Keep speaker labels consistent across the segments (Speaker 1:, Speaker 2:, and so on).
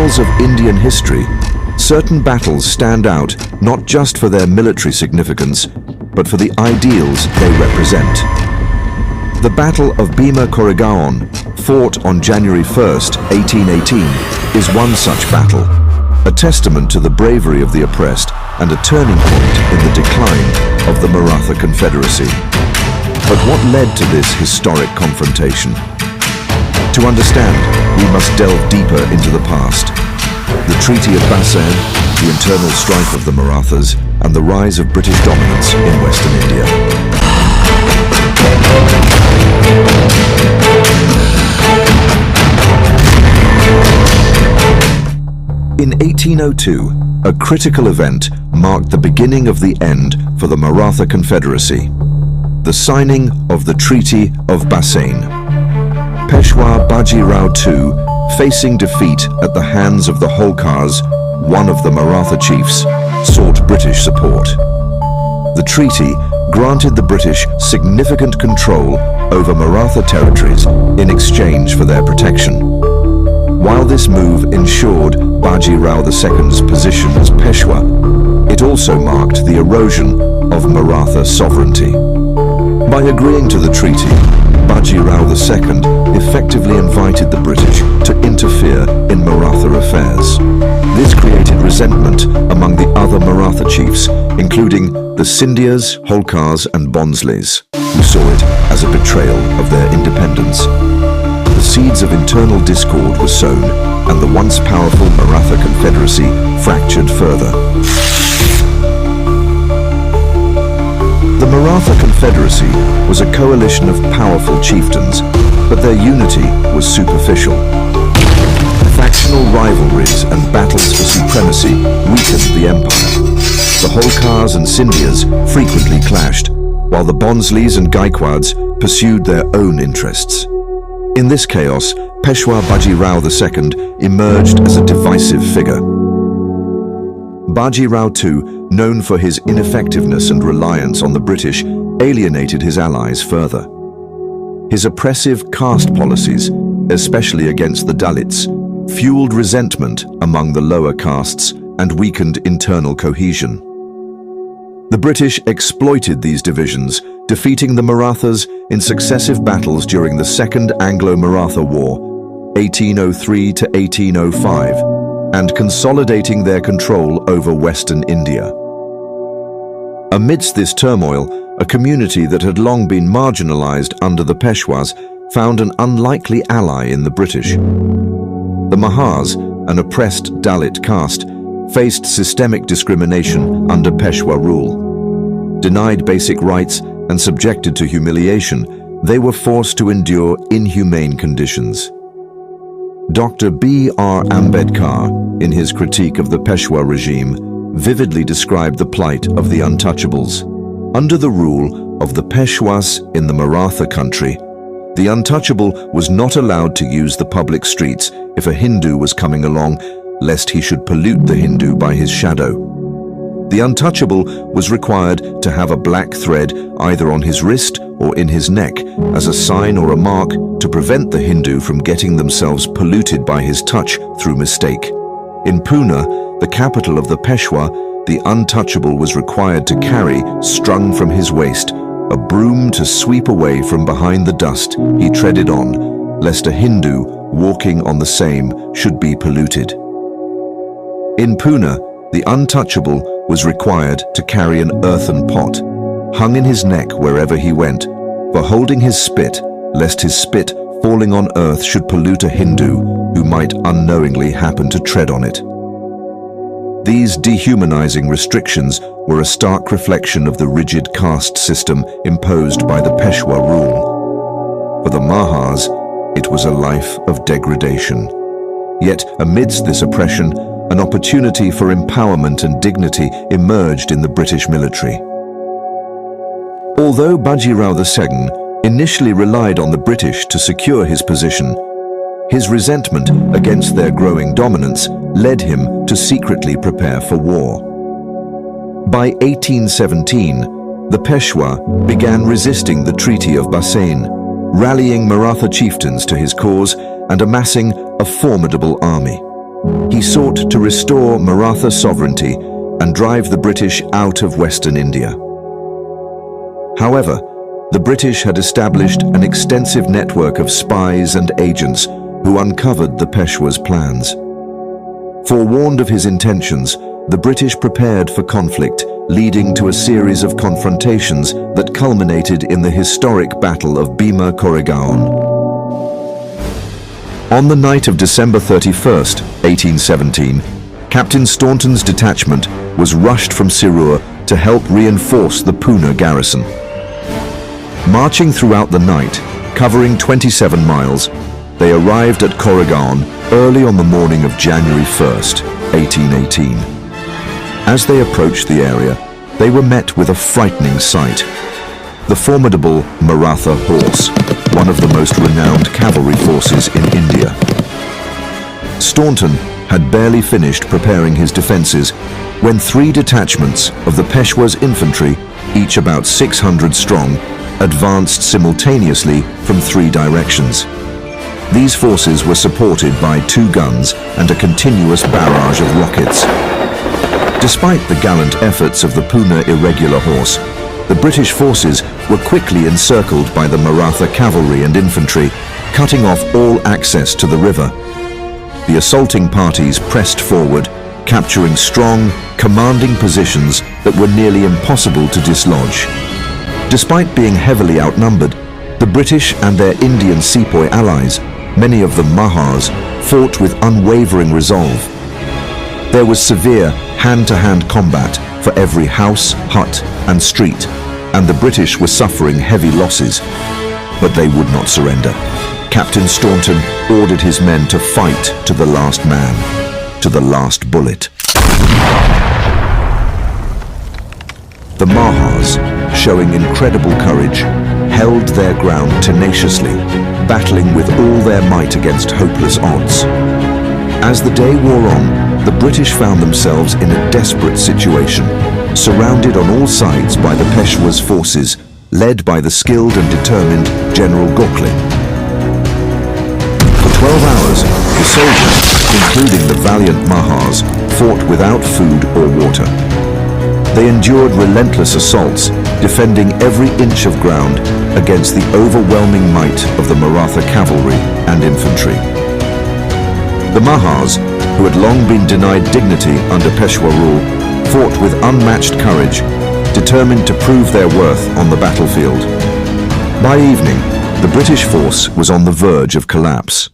Speaker 1: annals of Indian history, certain battles stand out not just for their military significance, but for the ideals they represent. The Battle of Bhima Koregaon, fought on January 1st, 1818, is one such battle, a testament to the bravery of the oppressed and a turning point in the decline of the Maratha Confederacy. But what led to this historic confrontation? To understand, we must delve deeper into the past. The Treaty of Bassein, the internal strife of the Marathas, and the rise of British dominance in Western India. In 1802, a critical event marked the beginning of the end for the Maratha Confederacy, the signing of the Treaty of Bassein. Peshwa Baji Rao II, facing defeat at the hands of the Holkars, one of the Maratha chiefs, sought British support. The treaty granted the British significant control over Maratha territories in exchange for their protection. While this move ensured Baji Rao II's position as Peshwa, it also marked the erosion of Maratha sovereignty. By agreeing to the treaty, Baji Rao II effectively invited the British to interfere in Maratha affairs. This created resentment among the other Maratha chiefs, including the Scindias, Holkars and Bonsleys, who saw it as a betrayal of their independence. The seeds of internal discord were sown, and the once powerful Maratha Confederacy fractured further. The Maratha Confederacy was a coalition of powerful chieftains, but their unity was superficial. Factional rivalries and battles for supremacy weakened the empire. The Holkars and Scindias frequently clashed, while the Bonsleys and Gaikwads pursued their own interests. In this chaos, Peshwa Baji Rao II emerged as a divisive figure. Baji Rao II, known for his ineffectiveness and reliance on the British, alienated his allies further. His oppressive caste policies, especially against the Dalits, fueled resentment among the lower castes and weakened internal cohesion. The British exploited these divisions, defeating the Marathas in successive battles during the Second Anglo-Maratha War, 1803 to 1805, and consolidating their control over Western India. Amidst this turmoil, a community that had long been marginalized under the Peshwas found an unlikely ally in the British. The Mahars, an oppressed Dalit caste, faced systemic discrimination under Peshwa rule. Denied basic rights and subjected to humiliation, they were forced to endure inhumane conditions. Dr. B.R. Ambedkar, in his critique of the Peshwa regime, vividly described the plight of the untouchables. Under the rule of the Peshwas in the Maratha country, the untouchable was not allowed to use the public streets if a Hindu was coming along, lest he should pollute the Hindu by his shadow. The untouchable was required to have a black thread either on his wrist or in his neck as a sign or a mark to prevent the Hindu from getting themselves polluted by his touch through mistake. In Pune, the capital of the Peshwa, the untouchable was required to carry, strung from his waist, a broom to sweep away from behind the dust he treaded on, lest a Hindu walking on the same should be polluted. In Pune, the untouchable was required to carry an earthen pot, hung in his neck wherever he went, for holding his spit, lest his spit falling on earth should pollute a Hindu who might unknowingly happen to tread on it. These dehumanizing restrictions were a stark reflection of the rigid caste system imposed by the Peshwa rule. For the Mahars, it was a life of degradation. Yet amidst this oppression, an opportunity for empowerment and dignity emerged in the British military. Although Baji Rao II initially relied on the British to secure his position, his resentment against their growing dominance led him to secretly prepare for war. By 1817, the Peshwa began resisting the Treaty of Bassein, rallying Maratha chieftains to his cause and amassing a formidable army. He sought to restore Maratha sovereignty and drive the British out of Western India. However, the British had established an extensive network of spies and agents who uncovered the Peshwa's plans. Forewarned of his intentions, the British prepared for conflict, leading to a series of confrontations that culminated in the historic Battle of Bhima Koregaon. On the night of December 31st, 1817, Captain Staunton's detachment was rushed from Sirur to help reinforce the Pune garrison. Marching throughout the night, covering 27 miles, they arrived at Koregaon early on the morning of January 1st, 1818. As they approached the area, they were met with a frightening sight. The formidable Maratha horse, one of the most renowned cavalry forces in India. Staunton had barely finished preparing his defenses when 3 detachments of the Peshwa's infantry, each about 600 strong, advanced simultaneously from 3 directions. These forces were supported by 2 guns and a continuous barrage of rockets. Despite the gallant efforts of the Pune irregular horse, the British forces were quickly encircled by the Maratha cavalry and infantry, cutting off all access to the river. The assaulting parties pressed forward, capturing strong, commanding positions that were nearly impossible to dislodge. Despite being heavily outnumbered, the British and their Indian sepoy allies, many of them Mahars, fought with unwavering resolve. There was severe hand-to-hand combat for every house, hut, and street, and the British were suffering heavy losses. But they would not surrender. Captain Staunton ordered his men to fight to the last man, to the last bullet. The Mahars, showing incredible courage, held their ground tenaciously, battling with all their might against hopeless odds. As the day wore on, the British found themselves in a desperate situation, surrounded on all sides by the Peshwa's forces, led by the skilled and determined General Gokhale. For 12 hours, the soldiers, including the valiant Mahars, fought without food or water. They endured relentless assaults, defending every inch of ground against the overwhelming might of the Maratha cavalry and infantry. The Mahars, who had long been denied dignity under Peshwa rule, fought with unmatched courage, determined to prove their worth on the battlefield. By evening, the British force was on the verge of collapse.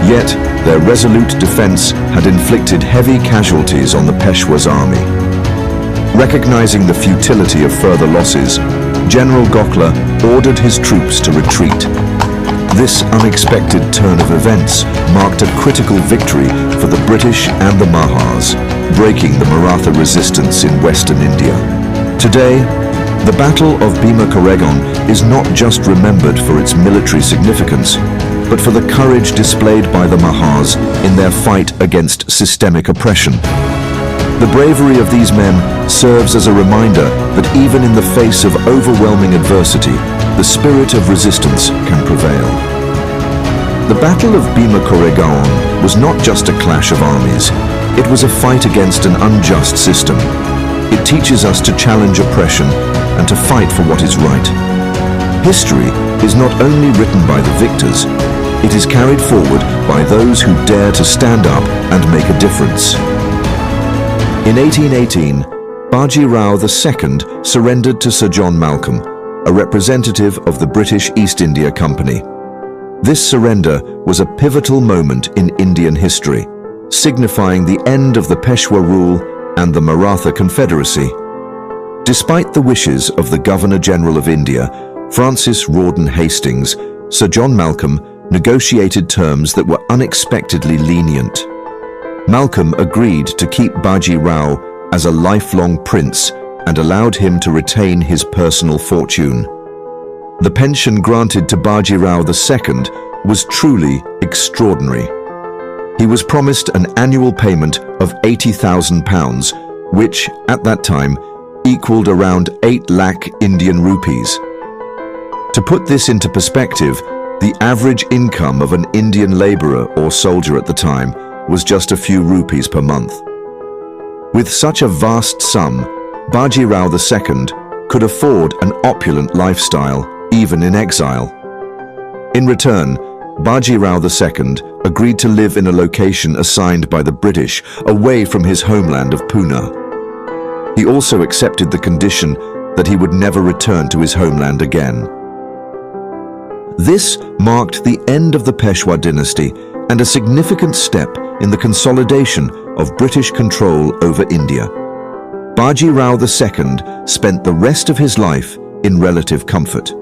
Speaker 1: Yet, their resolute defense had inflicted heavy casualties on the Peshwa's army. Recognizing the futility of further losses, General Gokhale ordered his troops to retreat. This unexpected turn of events marked a critical victory for the British and the Mahars, breaking the Maratha resistance in Western India. Today, the Battle of Bhima Koregaon is not just remembered for its military significance, but for the courage displayed by the Mahars in their fight against systemic oppression. The bravery of these men serves as a reminder that even in the face of overwhelming adversity, the spirit of resistance can prevail. The Battle of Bhima Koregaon was not just a clash of armies. It was a fight against an unjust system. It teaches us to challenge oppression and to fight for what is right. History is not only written by the victors, it is carried forward by those who dare to stand up and make a difference. In 1818, Baji Rao II surrendered to Sir John Malcolm, a representative of the British East India Company. This surrender was a pivotal moment in Indian history, signifying the end of the Peshwa rule and the Maratha Confederacy. Despite the wishes of the Governor-General of India, Francis Rawdon Hastings, Sir John Malcolm negotiated terms that were unexpectedly lenient. Malcolm agreed to keep Baji Rao as a lifelong prince and allowed him to retain his personal fortune. The pension granted to Baji Rao II was truly extraordinary. He was promised an annual payment of £80,000, which, at that time, equaled around 8 lakh Indian rupees. To put this into perspective, the average income of an Indian laborer or soldier at the time was just a few rupees per month. With such a vast sum, Baji Rao II could afford an opulent lifestyle, even in exile. In return, Baji Rao II agreed to live in a location assigned by the British away from his homeland of Pune. He also accepted the condition that he would never return to his homeland again. This marked the end of the Peshwa dynasty and a significant step in the consolidation of British control over India. Baji Rao II spent the rest of his life in relative comfort.